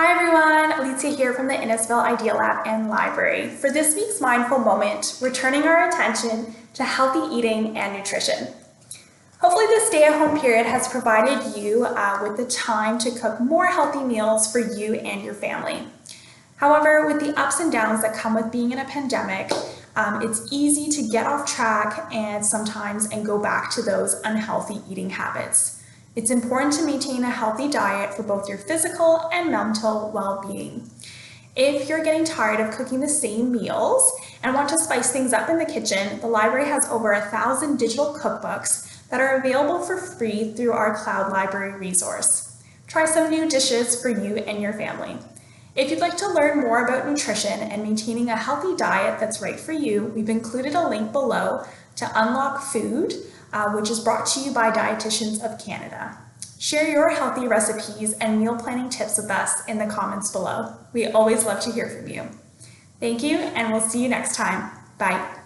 Hi everyone, Alicja here from the Innisfil Idea Lab and Library. For this week's Mindful Moment, we're turning our attention to healthy eating and nutrition. Hopefully this stay-at-home period has provided you with the time to cook more healthy meals for you and your family. However, with the ups and downs that come with being in a pandemic, it's easy to get off track and go back to those unhealthy eating habits. It's important to maintain a healthy diet for both your physical and mental well-being. If you're getting tired of cooking the same meals and want to spice things up in the kitchen, the library has over 1,000 digital cookbooks that are available for free through our cloudLibrary resource. Try some new dishes for you and your family. If you'd like to learn more about nutrition and maintaining a healthy diet that's right for you, we've included a link below to Unlock Food, which is brought to you by Dietitians of Canada. Share your healthy recipes and meal planning tips with us in the comments below. We always love to hear from you. Thank you, and we'll see you next time. Bye.